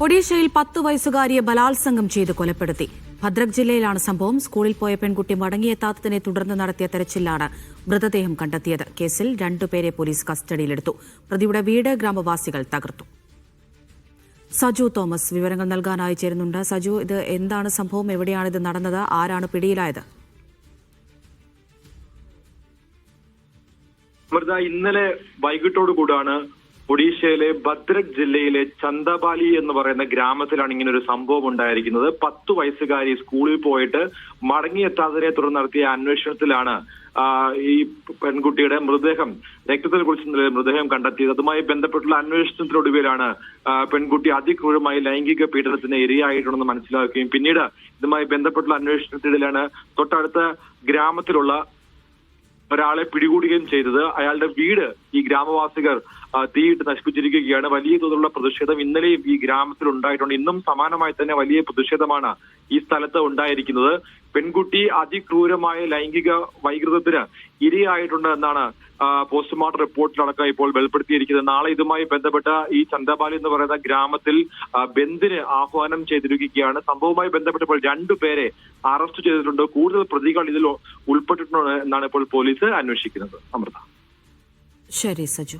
ഒഡീഷയിൽ 10 വയസ്സുകാരിയെ ബലാത്സംഗം ചെയ്ത് കൊലപ്പെടുത്തി. ഭദ്രക് ജില്ലയിലാണ് സംഭവം. സ്കൂളിൽ പോയ പെൺകുട്ടി മടങ്ങിയെത്താത്തതിനെ തുടർന്ന് നടത്തിയ തെരച്ചിലാണ് മൃതദേഹം കണ്ടെത്തിയത്. കേസിൽ 2 പേരെ പോലീസ് കസ്റ്റഡിയിലെടുത്തു. പ്രതിയുടെ വീട് ഗ്രാമവാസികൾ തകർത്തു. സജു തോമസ് വിവരങ്ങൾ നൽകാനായി ചേരുന്നുണ്ട്. സജു, ഇത് എന്താണ് സംഭവം? എവിടെയാണ് ഇത് നടന്നത്? ആരാണ് പിടിയിലായത്? ഇന്നലെ വൈകിട്ടോടുകൂടാണ് ഒഡീഷയിലെ ഭദ്രക് ജില്ലയിലെ ചന്ദബാലി എന്ന് പറയുന്ന ഗ്രാമത്തിലാണ് ഇങ്ങനെ ഒരു സംഭവം ഉണ്ടായിരിക്കുന്നത്. 10 വയസ്സുകാരി സ്കൂളിൽ പോയിട്ട് മടങ്ങിയെത്താത്തതിനെ തുടർന്ന് നടത്തിയ അന്വേഷണത്തിലാണ് ഈ പെൺകുട്ടിയുടെ മൃതദേഹം രക്തത്തിൽ കുളിച്ച മൃതദേഹം കണ്ടെത്തിയത്. അതുമായി ബന്ധപ്പെട്ടുള്ള അന്വേഷണത്തിനൊടുവിലാണ് പെൺകുട്ടി അതിക്രൂരമായി ലൈംഗിക പീഡനത്തിന് ഇരയായിട്ടുണ്ടെന്ന് മനസ്സിലാക്കുകയും പിന്നീട് ഇതുമായി ബന്ധപ്പെട്ടുള്ള അന്വേഷണത്തിനിടയിലാണ് തൊട്ടടുത്ത ഗ്രാമത്തിലുള്ള ഒരാളെ പിടികൂടുകയും ചെയ്തത്. അയാളുടെ വീട് ഈ ഗ്രാമവാസികൾ തീയിട്ട് നശിപ്പിച്ചിരിക്കുകയാണ്. വലിയ തോതിലുള്ള പ്രതിഷേധം ഇന്നലെയും ഈ ഗ്രാമത്തിൽ ഉണ്ടായിട്ടുണ്ട്. ഇന്നും സമാനമായി തന്നെ വലിയ പ്രതിഷേധമാണ് ഈ സ്ഥലത്ത് ഉണ്ടായിരിക്കുന്നത്. പെൺകുട്ടി അതിക്രൂരമായ ലൈംഗിക വൈകൃതത്തിന് ഇരയായിട്ടുണ്ട് എന്നാണ് പോസ്റ്റ്മോർട്ടം റിപ്പോർട്ടിലടക്കം ഇപ്പോൾ വെളിപ്പെടുത്തിയിരിക്കുന്നത്. നാളെ ഇതുമായി ബന്ധപ്പെട്ട ഈ ചന്ദബാലി എന്ന് പറയുന്ന ഗ്രാമത്തിൽ ബന്ദിന് ആഹ്വാനം ചെയ്തിരിക്കുകയാണ്. സംഭവവുമായി ബന്ധപ്പെട്ടപ്പോൾ 2 പേരെ അറസ്റ്റ് ചെയ്തിട്ടുണ്ട്. കൂടുതൽ പ്രതികൾ ഇതിൽ ഉൾപ്പെട്ടിട്ടുണ്ട് എന്നാണ് ഇപ്പോൾ പോലീസ് അന്വേഷിക്കുന്നത്. അമൃത. ശരി സജു.